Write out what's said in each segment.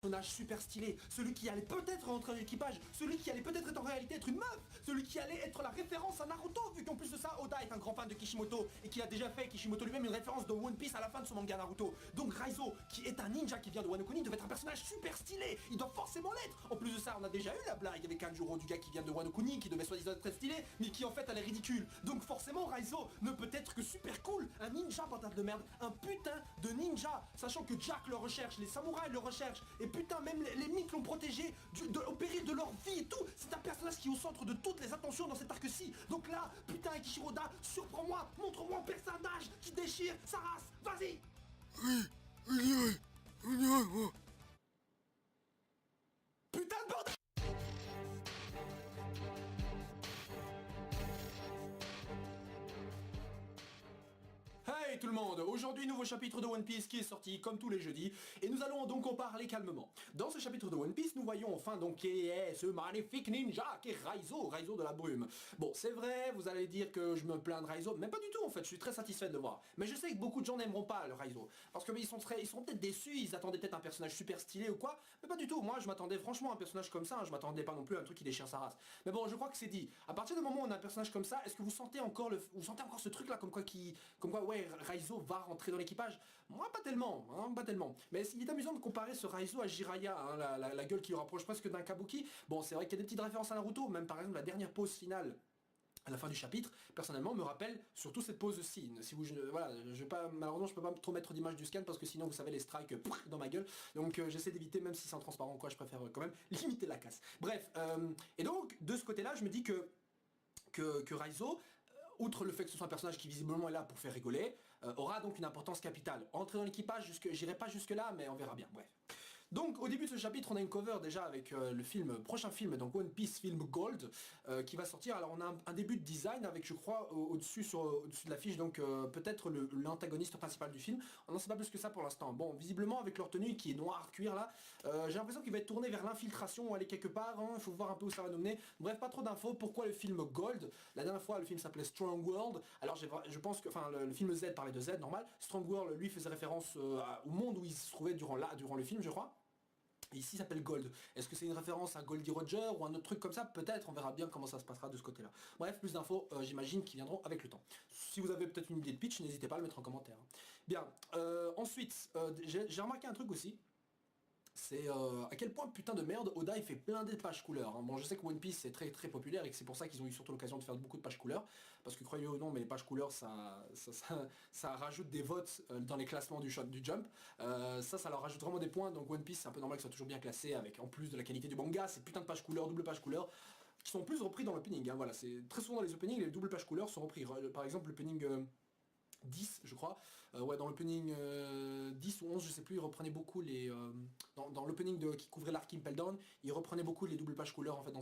Personnage super stylé, celui qui allait peut-être rentrer dans l'équipage, celui qui allait peut-être être en réalité être une meuf, celui qui allait être la référence à Naruto, vu qu'en plus de ça, Oda est un grand fan de Kishimoto et qui a déjà fait Kishimoto lui-même une référence de One Piece à la fin de son manga Naruto. Donc Raizo, qui est un ninja qui vient de Wano Kuni, devait être un personnage super stylé, il doit forcément l'être. En plus de ça, on a déjà eu la blague avec Kanjuro du gars qui vient de Wano Kuni, qui devait soi-disant être très stylé, mais qui en fait elle est ridicule. Donc forcément Raizo ne peut être que super cool, un ninja patate de merde, un putain de ninja, sachant que Jack le recherche, les samouraïs le recherchent, et putain même les mythes l'ont protégé au péril de leur vie et tout. C'est un personnage qui est au centre de toutes les attentions dans cet arc-ci. Donc là, putain Ikishiroda, surprends-moi, montre-moi un personnage qui déchire sa race, vas-y. Putain de bordel. Hey tout le monde, aujourd'hui nouveau chapitre de One Piece qui est sorti comme tous les jeudis et nous allons donc en parler calmement. Dans ce chapitre de One Piece, nous voyons enfin donc qui est ce magnifique ninja qui est Raizo de la brume. Bon, c'est vrai, vous allez dire que je me plains de Raizo, mais pas du tout en fait, je suis très satisfait de le voir. Mais je sais que beaucoup de gens n'aimeront pas le Raizo, parce que ils sont peut-être déçus, ils attendaient peut-être un personnage super stylé ou quoi, mais pas du tout. Moi je m'attendais franchement à un personnage comme ça, je m'attendais pas non plus à un truc qui déchire sa race. Mais bon, je crois que c'est dit. À partir du moment où on a un personnage comme ça, est-ce que vous sentez encore ce truc là comme quoi ouais, Raizo va rentrer dans l'équipage? Moi pas tellement, hein, pas tellement. Mais il est amusant de comparer ce Raizo à Jiraiya, hein, la gueule qui le rapproche presque d'un Kabuki. Bon, c'est vrai qu'il y a des petites références à Naruto, même par exemple la dernière pause finale à la fin du chapitre, personnellement me rappelle surtout cette pause-ci. Si vous, voilà, malheureusement je peux pas trop mettre d'image du scan parce que sinon vous savez les strikes dans ma gueule, donc j'essaie d'éviter, même si c'est en transparent quoi, je préfère quand même limiter la casse. Bref, et donc de ce côté-là, je me dis que Raizo, outre le fait que ce soit un personnage qui visiblement est là pour faire rigoler, aura donc une importance capitale. Entrer dans l'équipage, j'irai pas jusque là, mais on verra bien, bref. Donc au début de ce chapitre on a une cover déjà avec le prochain film, donc One Piece film Gold, qui va sortir. Alors on a un début de design avec, je crois, au-dessus de l'affiche, donc peut-être l'antagoniste principal du film. On n'en sait pas plus que ça pour l'instant. Bon, visiblement avec leur tenue qui est noire cuir là, j'ai l'impression qu'il va être tourné vers l'infiltration ou aller quelque part, hein. Il faut voir un peu où ça va nous mener. Bref, pas trop d'infos. Pourquoi le film Gold? La dernière fois le film s'appelait Strong World. Alors je pense que, enfin le film Z parlait de Z, normal. Strong World lui faisait référence au monde où il se trouvait durant le film, je crois. Ici ça s'appelle Gold. Est-ce que c'est une référence à Goldie Roger ou un autre truc comme ça? Peut-être, on verra bien comment ça se passera de ce côté-là. Bref, plus d'infos, j'imagine, qui viendront avec le temps. Si vous avez peut-être une idée de pitch, n'hésitez pas à le mettre en commentaire. Bien, ensuite, j'ai remarqué un truc aussi. C'est à quel point putain de merde Oda il fait plein des pages couleurs, hein. Bon, je sais que One Piece c'est très très populaire et que c'est pour ça qu'ils ont eu surtout l'occasion de faire beaucoup de pages couleurs, parce que croyez-le ou non, mais les pages couleurs ça rajoute des votes dans les classements du Jump. Ça leur rajoute vraiment des points. Donc One Piece c'est un peu normal que ça soit toujours bien classé, avec en plus de la qualité du manga, ces putains de pages couleurs, double pages couleurs, qui sont plus repris dans l'opening, hein. Voilà, c'est très souvent dans les openings les doubles pages couleurs sont repris. Par exemple l'opening 10 je crois, ouais, dans l'opening 10 ou 11 je sais plus, il reprenait beaucoup les dans l'opening qui couvrait l'arc Impel Down, il reprenait beaucoup les doubles pages couleurs en fait dans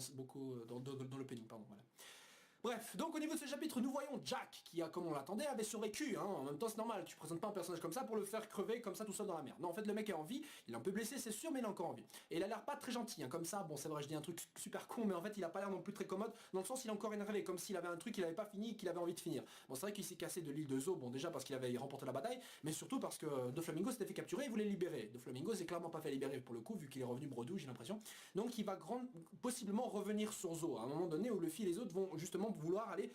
l'opening, pardon, voilà. Bref, donc au niveau de ce chapitre, nous voyons Jack, qui a, comme on l'attendait, avait survécu, hein. En même temps c'est normal, tu présentes pas un personnage comme ça pour le faire crever comme ça tout seul dans la mer. Non, en fait le mec est en vie, il est un peu blessé c'est sûr, mais il est encore en vie. Et il a l'air pas très gentil, hein, comme ça, bon c'est vrai, je dis un truc super con, mais en fait il a pas l'air non plus très commode, dans le sens il est encore énervé, comme s'il avait un truc qu'il avait pas fini et qu'il avait envie de finir. Bon c'est vrai qu'il s'est cassé de l'île de Zo, bon déjà parce qu'il avait remporté la bataille, mais surtout parce que Doflamingo s'était fait capturer et voulait le libérer. Doflamingo s'est clairement pas fait libérer pour le coup, vu qu'il est revenu bredouille, j'ai l'impression. Donc il va possiblement revenir sur Zo, à un moment donné où Luffy et les autres vont justement vouloir aller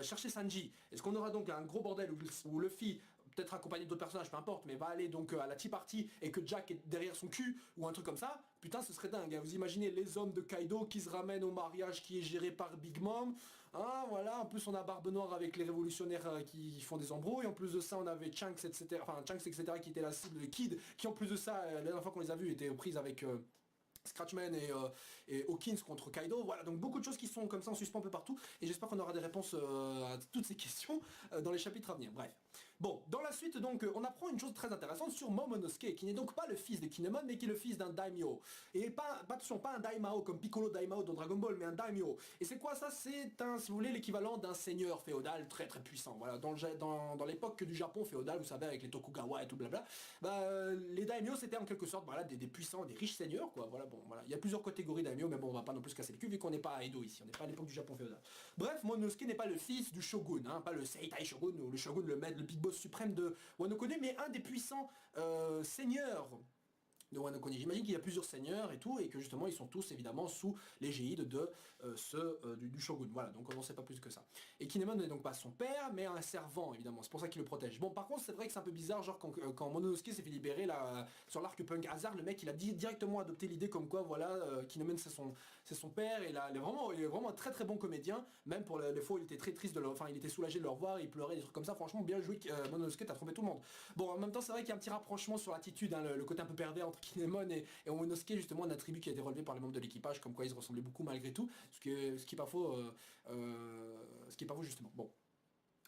chercher Sanji. Est-ce qu'on aura donc un gros bordel où Luffy, peut-être accompagné d'autres personnages, peu importe, mais va aller donc à la Tea Party et que Jack est derrière son cul ou un truc comme ça? Putain, ce serait dingue, hein. Vous imaginez les hommes de Kaido qui se ramènent au mariage qui est géré par Big Mom, hein, voilà. En plus on a Barbe Noire avec les révolutionnaires qui font des embrouilles. En plus de ça on avait Shanks etc, enfin Shanks etc qui était la cible de Kid, qui en plus de ça la dernière fois qu'on les a vus étaient aux prises avec Scratchman et Hawkins contre Kaido. Voilà, donc beaucoup de choses qui sont comme ça en suspens un peu partout, et j'espère qu'on aura des réponses à toutes ces questions dans les chapitres à venir. Bref. Bon, dans la suite donc on apprend une chose très intéressante sur Momonosuke, qui n'est donc pas le fils de Kinemon, mais qui est le fils d'un daimyo. Et attention, pas un daimao comme Piccolo Daimao dans Dragon Ball, mais un daimyo. Et c'est quoi ça? C'est un, si vous voulez, l'équivalent d'un seigneur féodal très très puissant. Voilà, dans l'époque du Japon féodal, vous savez, avec les Tokugawa et tout blabla, les daimyo c'était en quelque sorte, voilà, des puissants, des riches seigneurs, quoi. Voilà. Bon, voilà, il y a plusieurs catégories d'aimyo, mais bon, on va pas non plus se casser le cul vu qu'on n'est pas à Edo ici, on n'est pas à l'époque du Japon féodal. Bref, Momonosuke n'est pas le fils du shogun, hein, pas le Seitai shogun ou le shogun, le maître, le big boss suprême de Wano Kuni, mais un des puissants seigneurs de Wano Kuni. J'imagine qu'il y a plusieurs seigneurs et tout, et que justement ils sont tous évidemment sous l'égide de du shogun. Voilà, donc on n'en sait pas plus que ça. Et Kinemon n'est donc pas son père, mais un servant évidemment, c'est pour ça qu'il le protège. Bon, par contre c'est vrai que c'est un peu bizarre, genre quand Mononosuke s'est fait libérer là, sur l'arc Punk Hazard, le mec il a directement adopté l'idée comme quoi voilà, Kinemon c'est son père, et là il est vraiment un très très bon comédien, même pour les fois où il était très triste enfin il était soulagé de le revoir, il pleurait, des trucs comme ça, franchement bien joué Mononosuke, t'as trompé tout le monde. Bon, en même temps c'est vrai qu'il y a un petit rapprochement sur l'attitude, hein, le côté un peu pervers entre Kinemon et Momonosuke, justement un attribut qui a été relevé par les membres de l'équipage, comme quoi ils se ressemblaient beaucoup malgré tout, ce qui est pas faux, justement. Bon.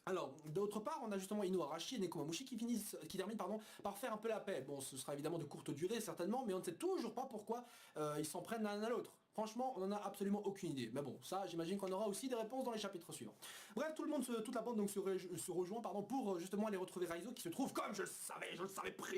Alors, d'autre part, on a justement Inuarashi et Nekomamushi qui terminent par faire un peu la paix. Bon, ce sera évidemment de courte durée certainement, mais on ne sait toujours pas pourquoi ils s'en prennent l'un à l'autre. Franchement, on n'en a absolument aucune idée. Mais bon, ça, j'imagine qu'on aura aussi des réponses dans les chapitres suivants. Bref, toute la bande donc se rejoint pour justement aller retrouver Raizo, qui se trouve, comme je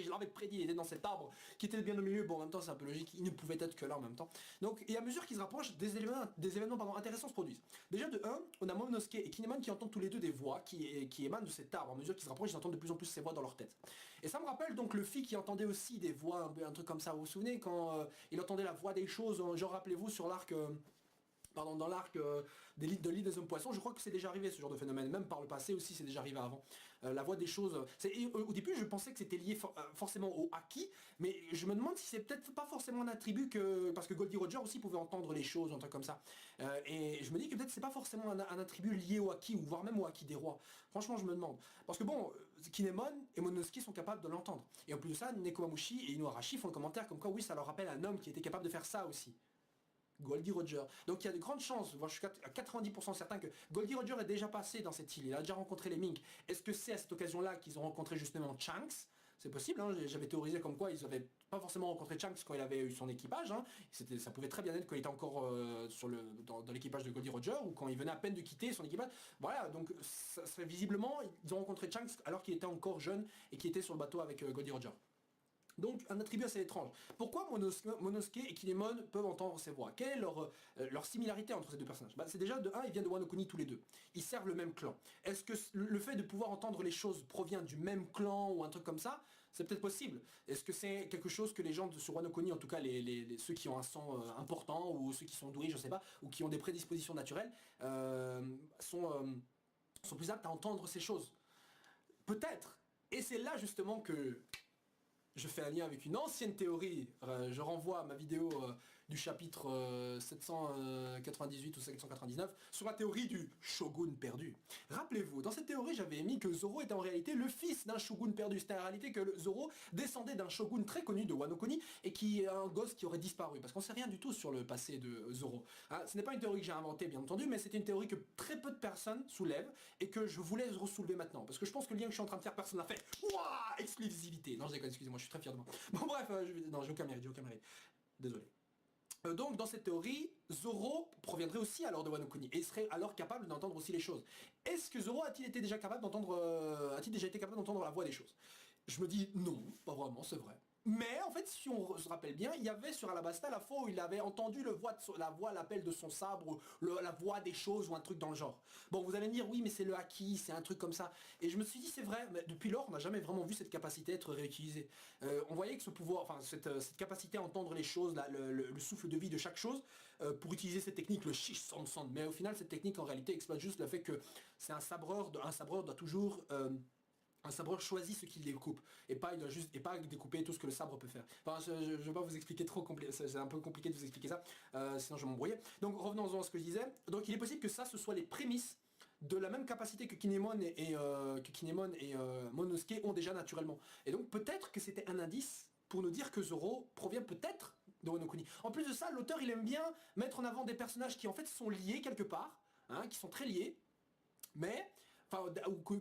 l'avais prédit, il était dans cet arbre qui était bien au milieu. Bon, en même temps, c'est un peu logique, il ne pouvait être que là en même temps. Donc, et à mesure qu'ils se rapprochent, des événements intéressants se produisent. Déjà de 1, on a Momonosuke et Kinemon qui entendent tous les deux des voix qui émanent de cet arbre. À mesure qu'ils se rapprochent, ils entendent de plus en plus ces voix dans leur tête. Et ça me rappelle donc Luffy qui entendait aussi des voix, un truc comme ça. Vous vous souvenez quand il entendait la voix des choses, genre rappelez-vous sur l'arc dans l'arc de l'île des hommes poissons, je crois que c'est déjà arrivé ce genre de phénomène, même par le passé aussi c'est déjà arrivé avant. La voix des choses, au début je pensais que c'était lié forcément au haki, mais je me demande si c'est peut-être pas forcément un attribut parce que Goldie Roger aussi pouvait entendre les choses, un truc comme ça. Et je me dis que peut-être c'est pas forcément un attribut lié au haki, ou voire même au haki des rois. Franchement je me demande. Parce que bon, Kinemon et Mononosuke sont capables de l'entendre. Et en plus de ça, Nekomamushi et Inuarashi font le commentaire comme quoi oui ça leur rappelle un homme qui était capable de faire ça aussi. Goldie Roger. Donc il y a de grandes chances, je suis à 90% certain que Goldie Roger est déjà passé dans cette île, il a déjà rencontré les Mink. Est-ce que c'est à cette occasion-là qu'ils ont rencontré justement Shanks? C'est possible, hein, j'avais théorisé comme quoi ils n'avaient pas forcément rencontré Shanks quand il avait eu son équipage, hein. Ça pouvait très bien être quand il était encore dans l'équipage de Goldie Roger, ou quand il venait à peine de quitter son équipage. Voilà, donc ça serait visiblement, ils ont rencontré Shanks alors qu'il était encore jeune et qu'il était sur le bateau avec Goldie Roger. Donc un attribut assez étrange. Pourquoi Monosuke et Kinemon peuvent entendre ces voix? Quelle est leur similarité entre ces deux personnages? C'est déjà de 1, ils viennent de Wano Kuni tous les deux. Ils servent le même clan. Est-ce que le fait de pouvoir entendre les choses provient du même clan ou un truc comme ça? C'est peut-être possible. Est-ce que c'est quelque chose que les gens sur Wano Kuni, en tout cas ceux qui ont un sang important, ou ceux qui sont doués, je sais pas, ou qui ont des prédispositions naturelles, sont plus aptes à entendre ces choses? Peut-être. Et c'est là justement que je fais un lien avec une ancienne théorie, je renvoie à ma vidéo du chapitre 798 ou 799 sur la théorie du shogun perdu. Rappelez-vous, dans cette théorie j'avais mis que Zoro était en réalité le fils d'un shogun perdu. C'était en réalité que Zoro descendait d'un shogun très connu de Wano Kuni et qui est un gosse qui aurait disparu, parce qu'on sait rien du tout sur le passé de Zoro. Hein, ce n'est pas une théorie que j'ai inventée bien entendu, mais c'était une théorie que très peu de personnes soulèvent et que je voulais soulever maintenant, parce que je pense que le lien que je suis en train de faire, personne n'a fait. Ouah, exclusivité. Non, je déconne, excusez-moi, je suis très fier de moi. Bon bref, non, j'ai aucun mérite. Désolé. Donc dans cette théorie, Zoro proviendrait aussi alors de Wano Kuni et serait alors capable d'entendre aussi les choses. Est-ce que Zoro a-t-il été déjà capable d'entendre la voix des choses? Je me dis non, pas vraiment, c'est vrai. Mais en fait, si on se rappelle bien, il y avait sur Alabasta la fois où il avait entendu l'appel de son sabre, la voix des choses ou un truc dans le genre. Bon, vous allez me dire, oui, mais c'est le haki, c'est un truc comme ça. Et je me suis dit, c'est vrai, mais depuis lors, on n'a jamais vraiment vu cette capacité être réutilisée. On voyait que ce pouvoir, enfin, cette capacité à entendre les choses, le souffle de vie de chaque chose, pour utiliser cette technique, le shish sand. Mais au final, cette technique, en réalité, exploite juste le fait que c'est un sabreur doit toujours... un sabreur choisit ce qu'il découpe, et pas découper tout ce que le sabre peut faire. Enfin, je ne vais pas vous expliquer trop, c'est un peu compliqué de vous expliquer ça, sinon je vais m'embrouiller. Donc revenons à ce que je disais. Donc il est possible que ça, ce soit les prémices de la même capacité que Kinemon et Monosuke ont déjà naturellement. Et donc peut-être que c'était un indice pour nous dire que Zoro provient peut-être de Wano Kuni. En plus de ça, l'auteur il aime bien mettre en avant des personnages qui en fait sont liés quelque part, hein, qui sont très liés, mais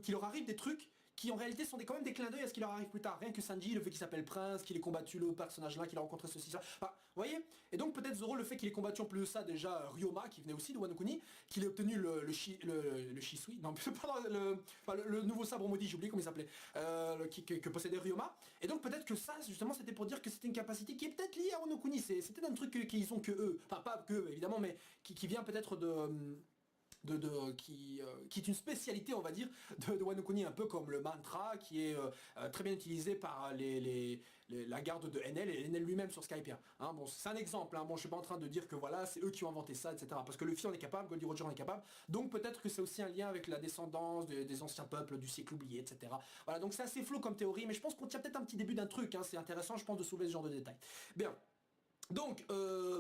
qu'il leur arrive des trucs qui en réalité sont quand même des clins d'œil à ce qui leur arrive plus tard. Rien que Sanji, le fait qu'il s'appelle Prince, qu'il ait combattu le personnage là, qu'il a rencontré ceci, ça. Enfin, vous voyez. Et donc peut-être Zoro, le fait qu'il ait combattu en plus de ça déjà Ryoma, qui venait aussi de Wano Kuni, qu'il ait obtenu le Shisui, non, pardon, le nouveau sabre maudit, j'ai oublié comment il s'appelait, que possédait Ryoma. Et donc peut-être que ça, justement, c'était pour dire que c'était une capacité qui est peut-être liée à Wano Kuni. C'est peut-être un truc qu'ils ont que eux. Enfin, pas que eux, évidemment, mais qui vient peut-être qui est une spécialité, on va dire, de Wano Kuni, un peu comme le mantra qui est très bien utilisé par la garde de Enel et Enel lui-même sur Skypiea. Hein, bon, c'est un exemple, hein, bon, je suis pas en train de dire que voilà, c'est eux qui ont inventé ça, etc. Parce que Luffy en est capable, Goldie Roger en est capable, donc peut-être que c'est aussi un lien avec la descendance des anciens peuples, du siècle oublié, etc. Voilà, donc c'est assez flou comme théorie, mais je pense qu'on tient peut-être un petit début d'un truc, hein, c'est intéressant, je pense, de soulever ce genre de détails. Bien. Donc,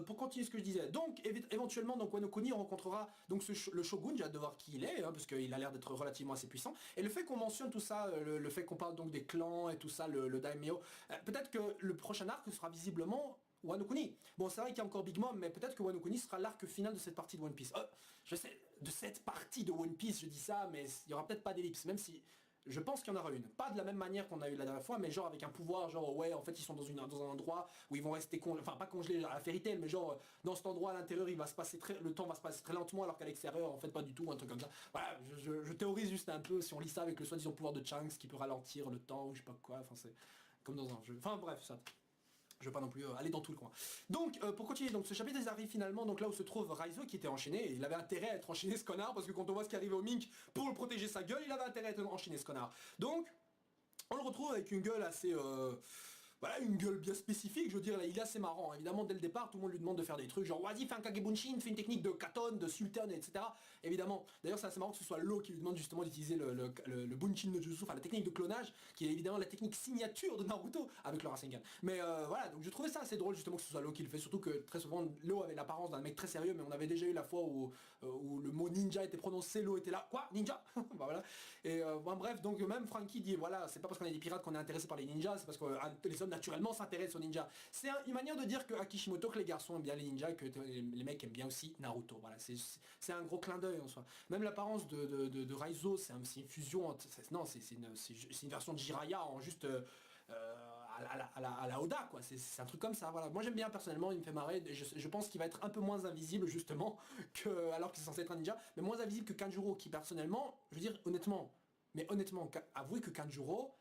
pour continuer ce que je disais, donc éventuellement, donc Wano Kuni rencontrera donc le shogun, j'ai hâte de voir qui il est, hein, parce qu'il a l'air d'être relativement assez puissant. Et le fait qu'on mentionne tout ça, le fait qu'on parle donc des clans et tout ça, le daimyo, peut-être que le prochain arc sera visiblement Wano Kuni. Bon, c'est vrai qu'il y a encore Big Mom, mais peut-être que Wano Kuni sera l'arc final de cette partie de One Piece. Je sais, de cette partie de One Piece, je dis ça, mais il n'y aura peut-être pas d'ellipse, même si... Je pense qu'il y en aura une. Pas de la même manière qu'on a eu la dernière fois, mais genre avec un pouvoir, genre ouais, en fait ils sont dans un endroit où ils vont rester enfin pas congelés à la Fairy Tail, mais genre dans cet endroit à l'intérieur il va se passer le temps va se passer très lentement alors qu'à l'extérieur en fait pas du tout, un truc comme ça. Voilà, je théorise juste un peu si on lit ça avec le soi-disant pouvoir de Shanks qui peut ralentir le temps ou je sais pas quoi, enfin c'est comme dans un jeu. Enfin bref, ça. Je veux pas non plus aller dans tout le coin. Donc, pour continuer, donc ce chapitre ils arrivent finalement donc là où se trouve Raizo qui était enchaîné, et il avait intérêt à être enchaîné ce connard, parce que quand on voit ce qui arrivait au Mink pour le protéger sa gueule, il avait intérêt à être enchaîné ce connard. Donc, on le retrouve avec une gueule assez... voilà, une gueule bien spécifique, je veux dire, là, il est assez marrant. Évidemment, dès le départ, tout le monde lui demande de faire des trucs, genre, vas-y, fais un Kagebunshin, fais une technique de Katon, de Sultan, etc. Évidemment, d'ailleurs, c'est assez marrant que ce soit Law qui lui demande justement d'utiliser le Bunshin no Jutsu, enfin la technique de clonage, qui est évidemment la technique signature de Naruto avec le Rasengan. Mais voilà, donc je trouvais ça assez drôle justement que ce soit Law qui le fait, surtout que très souvent, Law avait l'apparence d'un mec très sérieux, mais on avait déjà eu la fois où le mot ninja était prononcé, Law était là, quoi, ninja. Bah voilà. Et bref, donc même Frankie dit, voilà, c'est pas parce qu'on est des pirates qu'on est intéressé par les ninjas, c'est parce que les hommes naturellement s'intéressent aux ninjas. C'est une manière de dire que à Kishimoto que les garçons aiment bien les ninjas et que les mecs aiment bien aussi Naruto. Voilà, c'est un gros clin d'œil en soi. Même l'apparence de Raizo, c'est une fusion entre, non, c'est une version de Jiraiya en juste à la Oda quoi, c'est un truc comme ça, voilà. Moi j'aime bien personnellement, il me fait marrer, je pense qu'il va être un peu moins invisible justement, que alors qu'il est censé être un ninja, mais moins invisible que Kanjuro qui personnellement, je veux dire honnêtement, avouez que Kanjuro,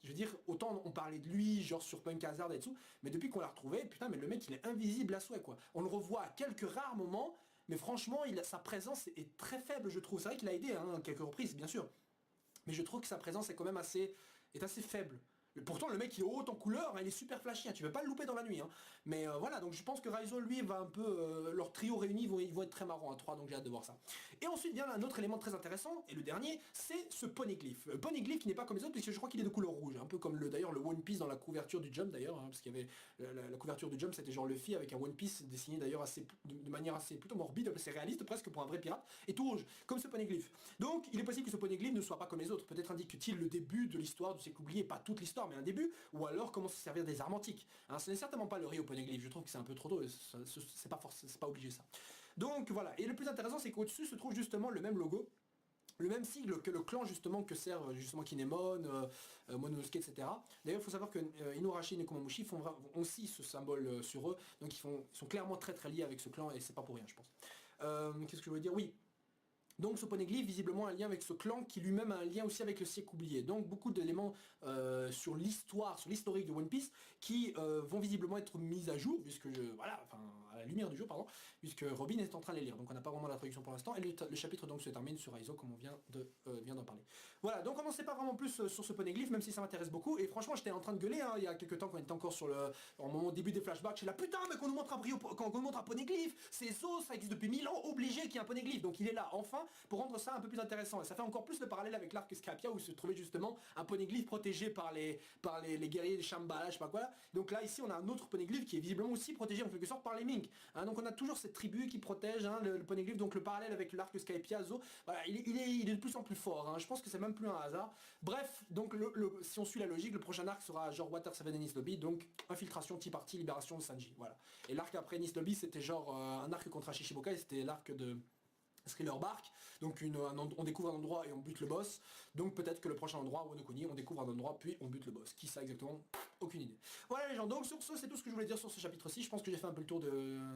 je veux dire, autant on parlait de lui, genre sur Punk Hazard et tout, mais depuis qu'on l'a retrouvé, putain, mais le mec il est invisible à souhait quoi. On le revoit à quelques rares moments, mais franchement, sa présence est très faible, je trouve. C'est vrai qu'il a aidé à quelques reprises, bien sûr, mais je trouve que sa présence est quand même assez faible. Pourtant le mec il est haut en couleur, hein, il est super flashy, hein, tu veux pas le louper dans la nuit. Hein. Mais voilà, donc je pense que Raizo lui va un peu, leur trio réuni ils vont être très marrants à 3, donc j'ai hâte de voir ça. Et ensuite vient un autre élément très intéressant, et le dernier, c'est ce poneglyph. Poneglyph qui n'est pas comme les autres, puisque je crois qu'il est de couleur rouge, un peu comme d'ailleurs le One Piece dans la couverture du Jump d'ailleurs, hein, parce qu'il y avait la couverture du Jump, c'était genre Luffy avec un One Piece dessiné d'ailleurs de manière assez plutôt morbide, assez réaliste presque pour un vrai pirate, et tout rouge, comme ce poneglyph. Donc il est possible que ce poneglyph ne soit pas comme les autres, peut-être indique-t-il le début de l'histoire du siècle oublié, pas toute l'histoire, mais un début, ou alors comment se servir des armes antiques. Hein, ce n'est certainement pas le riz au poneglyph, je trouve que c'est un peu trop tôt, c'est pas obligé ça. Donc voilà, et le plus intéressant c'est qu'au-dessus se trouve justement le même logo, le même sigle que le clan justement que sert justement Kinemon, Mononosuke, etc. D'ailleurs il faut savoir que Inuarashi et Nekomamushi ont aussi ce symbole sur eux, donc ils sont clairement très très liés avec ce clan et c'est pas pour rien je pense. Qu'est-ce que je voulais dire? Oui. Donc ce poneglyph visiblement a un lien avec ce clan qui lui-même a un lien aussi avec le siècle oublié. Donc beaucoup d'éléments sur l'histoire, sur l'historique de One Piece qui vont visiblement être mis à jour, puisque à la lumière du jour, pardon, puisque Robin est en train de les lire. Donc on n'a pas vraiment la traduction pour l'instant. Et le chapitre donc se termine sur Raizo comme on vient d'en parler. Voilà, donc on n'en sait pas vraiment plus sur ce poneglyph, même si ça m'intéresse beaucoup. Et franchement j'étais en train de gueuler il y a quelques temps quand on était encore au début des flashbacks. J'étais là putain mais qu'on nous montre un poneglyph, c'est Zo, ça existe depuis 1000 ans, obligé qu'il y ait un poneglyph. Donc il est là, enfin, pour rendre ça un peu plus intéressant. Et ça fait encore plus le parallèle avec l'arc Skypiea où se trouvait justement un poneglyph protégé par les guerriers des Shambhala, je sais pas quoi. Donc là ici on a un autre poneglyph qui est visiblement aussi protégé en quelque sorte par les Mink. Hein, donc on a toujours cette tribu qui protège le poneglyph, donc le parallèle avec l'arc Skypiea, Zo, voilà, il est de plus en plus fort. Hein. Je pense que c'est même plus un hasard. Bref, donc si on suit la logique, le prochain arc sera genre Water 7 et Enies Lobby, donc infiltration, Tea Party, libération de Sanji. Voilà. Et l'arc après Enies Lobby c'était genre un arc contre Shishiboka et c'était l'arc de Thriller Bark, donc on découvre un endroit et on bute le boss, donc peut-être que le prochain endroit, Wano Kuni, on découvre un endroit puis on bute le boss. Qui ça exactement? Aucune idée. Voilà les gens, donc sur ce c'est tout ce que je voulais dire sur ce chapitre-ci, je pense que j'ai fait un peu le tour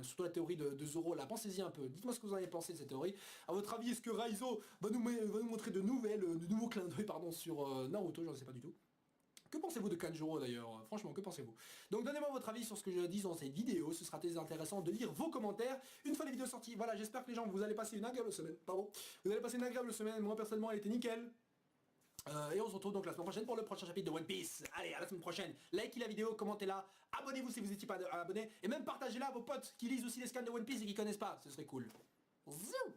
surtout la théorie de Zoro, là, pensez-y un peu, dites-moi ce que vous en avez pensé de cette théorie. À votre avis, est-ce que Raizo va nous montrer de nouveaux clins d'œil sur Naruto? Je ne sais pas du tout. Que pensez-vous de Kanjuro d'ailleurs? Franchement, que pensez-vous? Donc donnez-moi votre avis sur ce que je dis dans cette vidéo, ce sera très intéressant de lire vos commentaires une fois les vidéos sorties. Voilà, j'espère que les gens, vous allez passer une agréable semaine, pardon. Vous allez passer une agréable semaine, moi personnellement elle était nickel. Et on se retrouve donc la semaine prochaine pour le prochain chapitre de One Piece. Allez, à la semaine prochaine. Likez la vidéo, commentez-la, abonnez-vous si vous n'étiez pas abonné, et même partagez-la à vos potes qui lisent aussi les scans de One Piece et qui connaissent pas, ce serait cool. Zou.